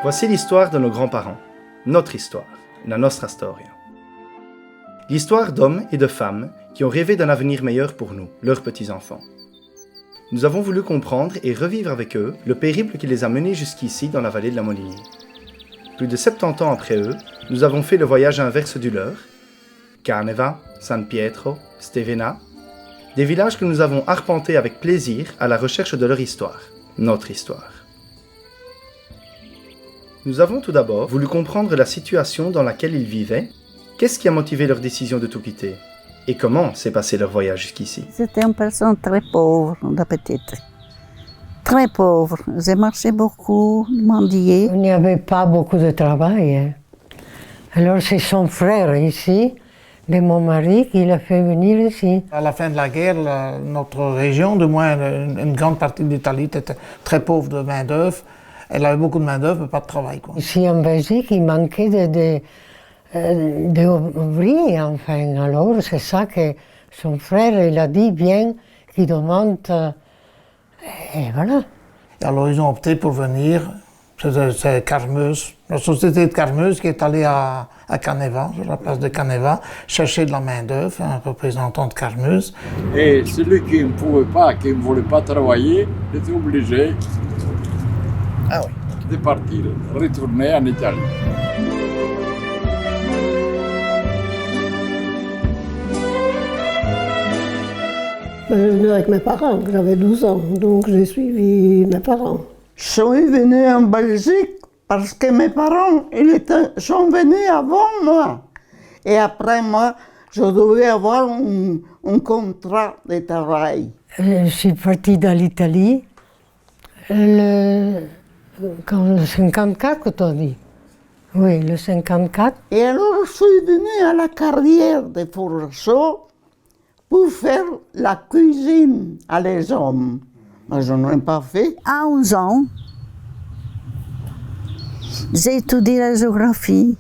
Voici l'histoire de nos grands-parents, notre histoire, la nostra storia. L'histoire d'hommes et de femmes qui ont rêvé d'un avenir meilleur pour nous, leurs petits-enfants. Nous avons voulu comprendre et revivre avec eux le périple qui les a menés jusqu'ici dans la vallée de la Molinier. Plus de 70 ans après eux, nous avons fait le voyage inverse du leur, Caneva, San Pietro, Stevena, des villages que nous avons arpentés avec plaisir à la recherche de leur histoire, notre histoire. Nous avons tout d'abord voulu comprendre la situation dans laquelle ils vivaient, qu'est-ce qui a motivé leur décision de tout quitter, et comment s'est passé leur voyage jusqu'ici. C'était une personne très pauvre, la petite. Très pauvre. J'ai marché beaucoup, mendié. Il n'y avait pas beaucoup de travail. Hein. Alors c'est son frère ici, de mon mari, qui l'a fait venir ici. À la fin de la guerre, notre région, du moins une grande partie d'Italie, était très pauvre de main-d'œuvre. Elle avait beaucoup de main-d'œuvre, mais pas de travail. Quoi. Ici en Belgique, il manquait d'ouvriers, enfin. Alors c'est ça que son frère, il a dit, bien, qu'il demande. Et voilà. Alors ils ont opté pour venir, c'est Carmeuse, la société de Carmeuse qui est allée à Caneva, sur la place de Caneva, chercher de la main-d'œuvre, un représentant de Carmeuse. Et celui qui ne pouvait pas, qui ne voulait pas travailler, était obligé de partir, retourner en Italie. Je venais avec mes parents, j'avais 12 ans, donc j'ai suivi mes parents. Je suis venue en Belgique parce que mes parents sont venus avant moi. Et après moi, je devais avoir un contrat de travail. Je suis partie dans l'Italie quand le 54, que tu as dit. Oui, le 54. Et alors, je suis venue à la carrière de Fourceau pour faire la cuisine à les hommes. Mais je n'en ai pas fait. À 11 ans, j'ai étudié la géographie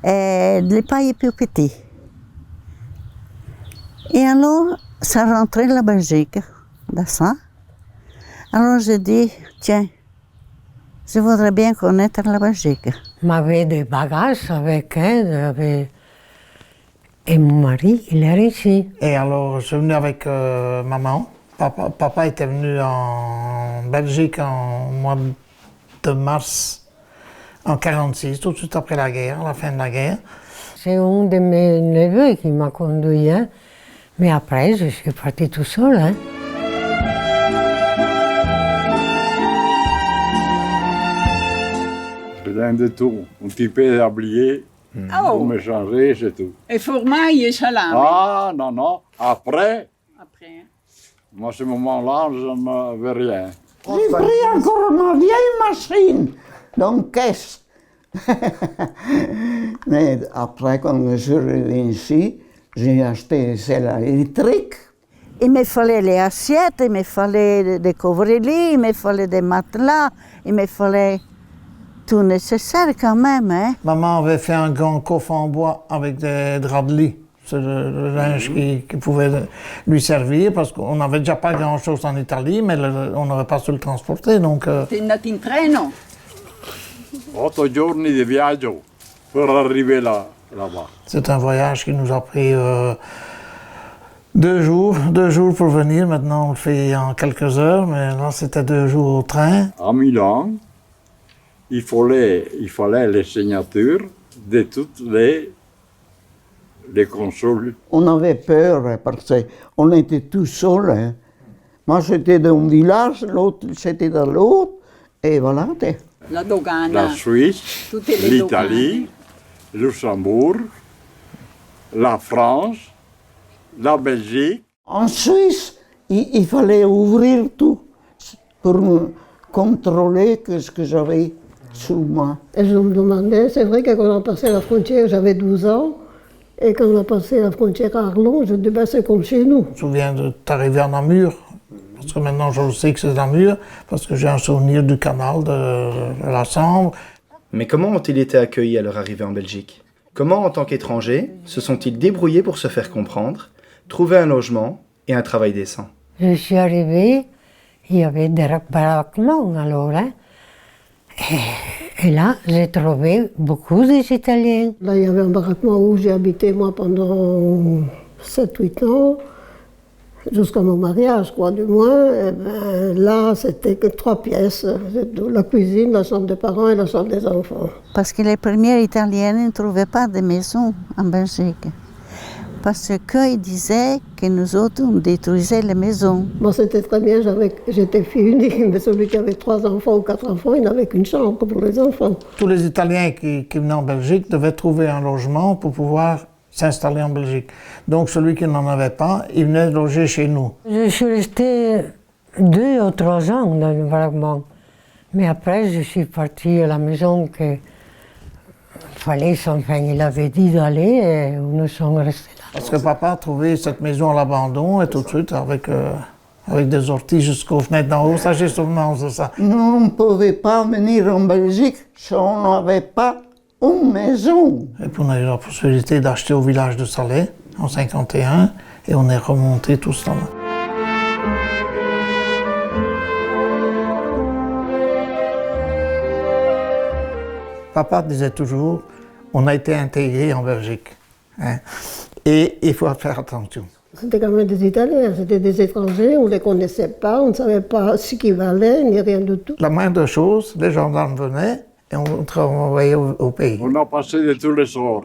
et les pays plus petits. Et alors, ça rentrait la Belgique, dans ça. Alors j'ai dit, tiens, je voudrais bien connaître la Belgique. J'avais des bagages avec elle, et mon mari, il est ici. Et alors je suis venu avec maman. Papa était venu en Belgique en mois de mars en 1946, tout de suite après la guerre, à la fin de la guerre. C'est un de mes neveux qui m'a conduit, hein. Mais après, je suis partie tout seul. Hein. Rien de tout. Un petit peu habillé, pour me changer, c'est tout. Et formaille et salami. Ah, non. Après, Après. moi, à ce moment-là, je ne veux rien. J'ai pris encore ma vieille machine dans une caisse. Mais après, quand je suis revenu ici, j'ai acheté celle électrique. Il me fallait les assiettes, il me fallait des couvre-lits, il me fallait des matelas, il me fallait tout nécessaire quand même. Hein. Maman avait fait un grand coffre en bois avec des draps de lit. C'est le linge qui pouvait lui servir parce qu'on n'avait déjà pas grand-chose en Italie, mais on n'aurait pas su le transporter. Donc, T'es nato in treno? 8 giorni di viaggio per arriver là-bas. C'est un voyage qui nous a pris 2 jours pour venir. Maintenant, on le fait en quelques heures, mais là, c'était 2 jours au train. À Milan, il fallait les signatures de toutes les consuls. On avait peur parce qu'on était tout seuls. Hein. Moi, j'étais dans un village, l'autre, c'était dans l'autre, et voilà. La dogana. La Suisse, Toutes les l'Italie, le Luxembourg, la France, la Belgique. En Suisse, il fallait ouvrir tout pour contrôler ce que j'avais sur moi. Et je me demandais, c'est vrai que quand on a passé la frontière, j'avais 12 ans, et quand on a passé la frontière à Arlon, je dis, ben, c'est comme chez nous. Je me souviens de t'arriver à Namur, parce que maintenant je sais que c'est Namur, parce que j'ai un souvenir du canal de la Sambre. Mais comment ont-ils été accueillis à leur arrivée en Belgique? Comment, en tant qu'étrangers, se sont-ils débrouillés pour se faire comprendre, trouver un logement et un travail décent? Je suis arrivée, il y avait des baraquements alors, hein. Et là, j'ai trouvé beaucoup d'Italiens. Là, il y avait un baraquement où j'ai habité, moi, pendant 7-8 ans, jusqu'à mon mariage, quoi, du moins. Et ben, là, c'était que 3 pièces, la cuisine, la chambre des parents et la chambre des enfants. Parce que les premières Italiennes ne trouvaient pas de maison en Belgique. Parce qu'ils disaient que nous autres, on détruisait les maisons. Moi, c'était très bien, j'étais fille unique, mais celui qui avait 3 enfants ou 4 enfants, il n'avait qu'une chambre pour les enfants. Tous les Italiens qui venaient en Belgique devaient trouver un logement pour pouvoir s'installer en Belgique. Donc celui qui n'en avait pas, il venait loger chez nous. Je suis restée 2 ou 3 ans dans le baraquement. Mais après, je suis partie à la maison que fallait, enfin, il avait dit d'aller et nous sommes restés là. Parce que papa a trouvé cette maison à l'abandon et tout de suite avec des orties jusqu'aux fenêtres d'en haut, ça j'ai souvenance de ça. Nous, on ne pouvait pas venir en Belgique si on n'avait pas une maison. Et puis on a eu la possibilité d'acheter au village de Salé en 51 et on est remonté tout ce temps-là. Papa disait toujours, on a été intégré en Belgique. Hein, et il faut faire attention. C'était quand même des Italiens, c'était des étrangers, on ne les connaissait pas, on ne savait pas ce qu'ils valaient, ni rien du tout. La moindre chose, les gendarmes venaient et on envoyait au pays. On a passé de tous les sorts.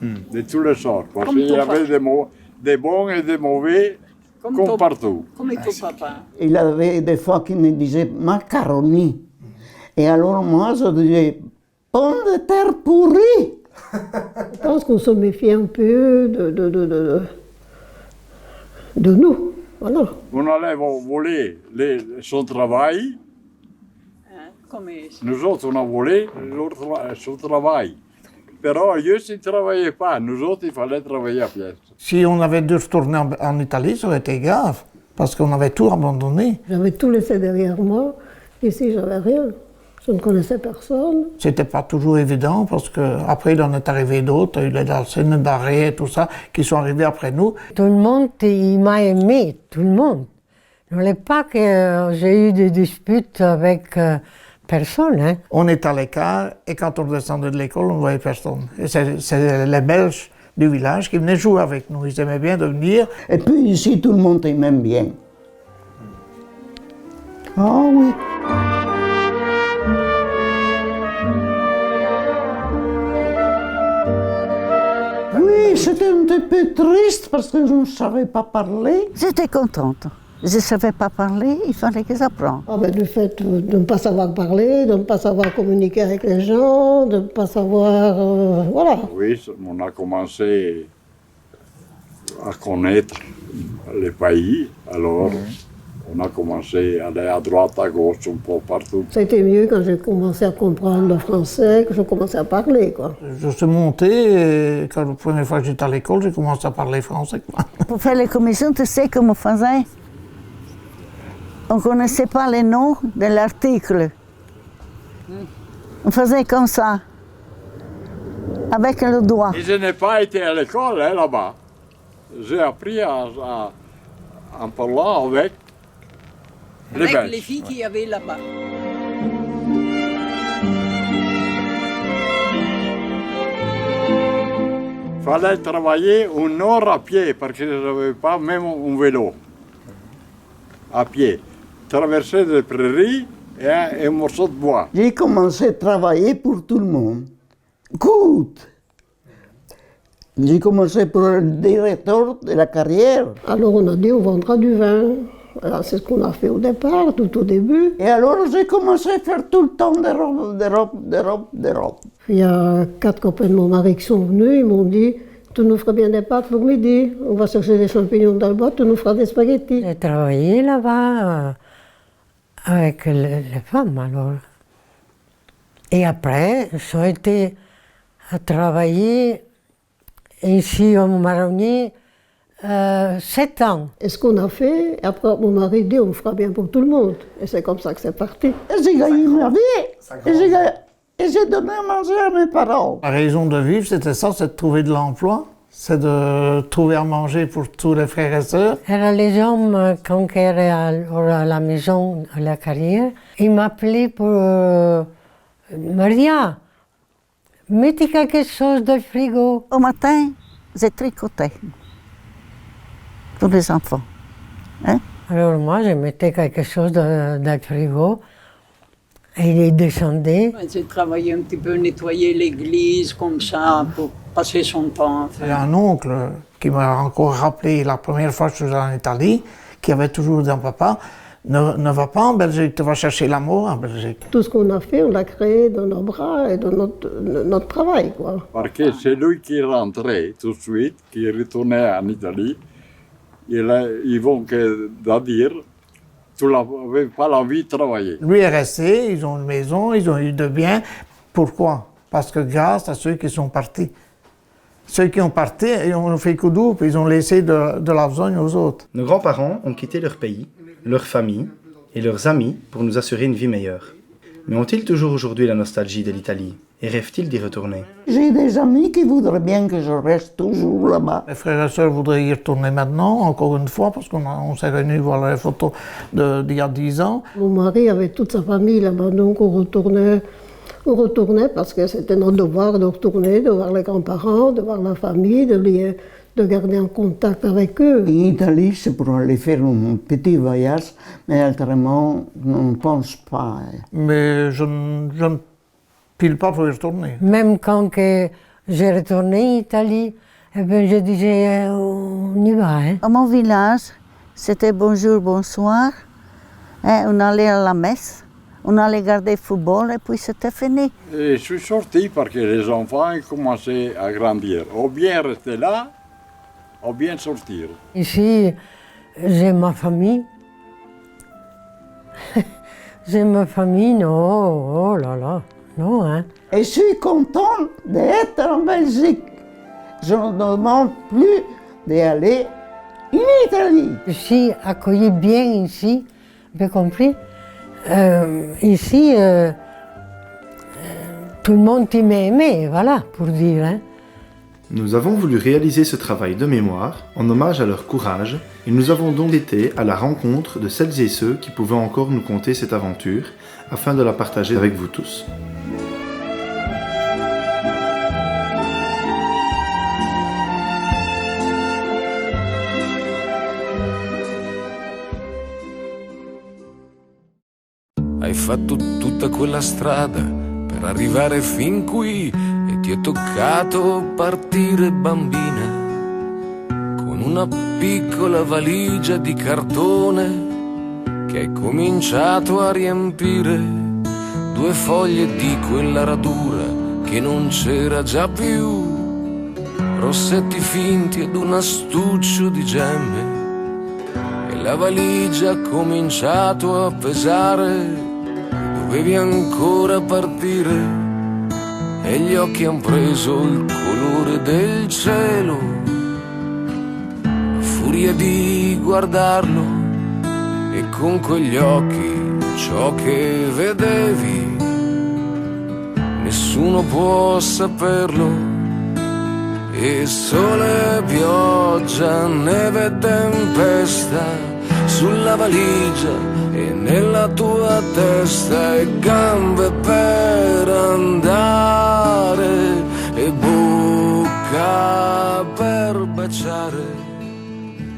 De tous les sorts. Parce qu'il y avait des bons et des mauvais, comme partout. Comme ton papa. Il y avait des fois qui me disaient macaroni. Et alors moi, je disais pommes de terre pourries. Je pense qu'on se méfiait un peu de nous, voilà. On allait voler son travail. Nous autres, on a volé son travail. Mais eux, ils ne travaillaient pas. Nous autres, il fallait travailler à pied. Si on avait dû retourner en Italie, ça aurait été grave, parce qu'on avait tout abandonné. J'avais tout laissé derrière moi. Ici, j'avais rien. Je ne connaissais personne. C'était pas toujours évident, parce qu'après, il en est arrivé d'autres, il y a eu les Dalcènes, Daré et tout ça, qui sont arrivés après nous. Tout le monde, il m'a aimé, tout le monde. Je ne voulais pas que j'ai eu des disputes avec personne. Hein. On est à l'écart, et quand on descendait de l'école, on ne voyait personne. Et c'est les Belges du village qui venaient jouer avec nous. Ils aimaient bien de venir. Et puis ici, tout le monde aimait bien. Ah oui. Oui, c'était un petit peu triste parce que je ne savais pas parler. J'étais contente. Je ne savais pas parler, il fallait que j'apprenne. Ah ben, le fait de ne pas savoir parler, de ne pas savoir communiquer avec les gens, de ne pas savoir... voilà. Oui, on a commencé à connaître les pays. Alors, on a commencé à aller à droite, à gauche, un peu partout. C'était mieux quand j'ai commencé à comprendre le français, que je commençais à parler, quoi. Je suis monté, et quand la première fois que j'étais à l'école, j'ai commencé à parler français. Pour faire les commissions, tu sais comment on faisait? On ne connaissait pas les noms de l'article. On faisait comme ça, avec le doigt. Et je n'ai pas été à l'école là-bas. J'ai appris en parlant avec les Belges. Les filles qu'il y avait là-bas. Il fallait travailler 1 heure à pied parce que je n'avais pas même un vélo. À pied. Traverser des prairies et un morceau de bois. J'ai commencé à travailler pour tout le monde. Écoute, j'ai commencé pour le directeur de la carrière. Alors on a dit on vendra du vin. Alors, c'est ce qu'on a fait au départ, tout au début. Et alors j'ai commencé à faire tout le temps des robes. Il y a 4 copains de mon mari qui sont venus, ils m'ont dit tu nous feras bien des pâtes pour midi, on va chercher des champignons dans le bois, tu nous feras des spaghettis. J'ai travaillé là-bas avec les femmes alors. Et après, j'ai été à travailler ici au Marronnier 7 ans. Et ce qu'on a fait, après mon mari dit on fera bien pour tout le monde. Et c'est comme ça que c'est parti. Et j'ai gagné ma vie. Et j'ai donné à manger à mes parents. La raison de vivre, c'était ça, c'est de trouver de l'emploi, c'est de trouver à manger pour tous les frères et sœurs. Alors les hommes, quand ils étaient à la maison, à la carrière, ils m'appelaient pour Maria, mettez quelque chose dans le frigo. Au matin, j'ai tricoté pour les enfants. Hein? Alors moi, je mettais quelque chose dans le frigo et ils descendaient. J'ai travaillé un petit peu, nettoyer l'église comme ça pour passer son temps. J'ai un oncle qui m'a encore rappelé la première fois que je suis en Italie, qui avait toujours dit à papa, ne va pas en Belgique, tu vas chercher l'amour en Belgique. Tout ce qu'on a fait, on l'a créé dans nos bras et dans notre travail, quoi. Parce que c'est lui qui rentrait tout de suite, qui retournait en Italie. Ils vont que dire, tu n'avais pas l'envie de travailler. Lui est resté, ils ont une maison, ils ont eu de biens. Pourquoi? Parce que grâce à ceux qui sont partis. Ceux qui ont parti, ils ont fait coup double, ils ont laissé de la besogne aux autres. Nos grands-parents ont quitté leur pays, leur famille et leurs amis pour nous assurer une vie meilleure. Mais ont-ils toujours aujourd'hui la nostalgie de l'Italie et rêvent-ils d'y retourner? J'ai des amis qui voudraient bien que je reste toujours là-bas. Les frères et sœurs voudraient y retourner maintenant, encore une fois, parce qu'on s'est réunis voir les photos d'il y a 10 ans. Mon mari avait toute sa famille là-bas, donc on retournait parce que c'était notre devoir de retourner, de voir les grands-parents, de voir la famille, de garder en contact avec eux. En Italie, c'est pour aller faire un petit voyage, mais autrement, on ne pense pas. Mais je ne pile pas pour y retourner. Même quand j'ai retourné en Italie, eh bien, je disais, on y va. Hein. À mon village, c'était bonjour, bonsoir. Hein, on allait à la messe, on allait garder le football et puis c'était fini. Et je suis sorti parce que les enfants ils commençaient à grandir. Ou bien rester là, ou bien sortir. Ici, j'ai ma famille. J'ai ma famille, non, oh là là, non, hein. Et je suis contente d'être en Belgique. Je ne demande plus d'aller en Italie. Je suis accueillie bien ici, bien compris. Ici, tout le monde m'a aimé, voilà, pour dire. Hein. Nous avons voulu réaliser ce travail de mémoire en hommage à leur courage et nous avons donc été à la rencontre de celles et ceux qui pouvaient encore nous conter cette aventure afin de la partager avec vous tous. Hai fatto tutta quella strada per arrivare fin qui e ti è toccato partire bambina con una piccola valigia di cartone che hai cominciato a riempire 2 foglie di quella radura che non c'era già più, rossetti finti ed un astuccio di gemme e la valigia ha cominciato a pesare. Dovevi ancora partire e gli occhi han preso il colore del cielo. A furia di guardarlo e con quegli occhi ciò che vedevi, nessuno può saperlo. E sole, pioggia, neve e tempesta sulla valigia e nella tua testa e gambe per andare e bocca per baciare.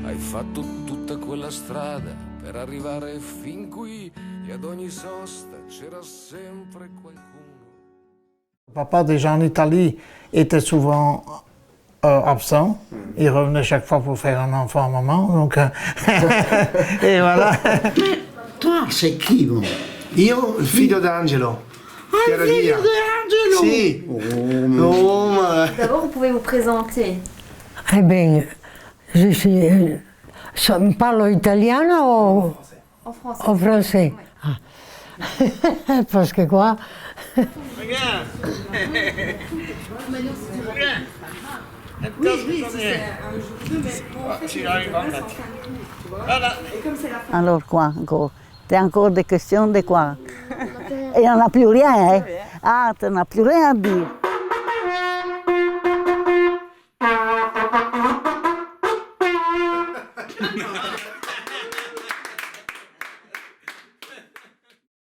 Hai fatto tutta quella strada per arrivare fin qui e ad ogni sosta c'era sempre qualcuno. Papa, déjà en Italie, était souvent absent. Il revenait chaque fois pour faire un enfant à maman. Donc, et voilà. Toi, c'est qui, mon? Io, il figlio d'Angelo. Ah, le figlio d'Angelo! Sì. Oh, ma... D'abord, vous pouvez vous présenter. Eh bien, je parlo italiano o En français. français? Parce que quoi? Regarde. Alors quoi encore? T'as encore des questions de quoi? Il n'y en a plus rien, hein? Ah, tu n'as plus rien à dire.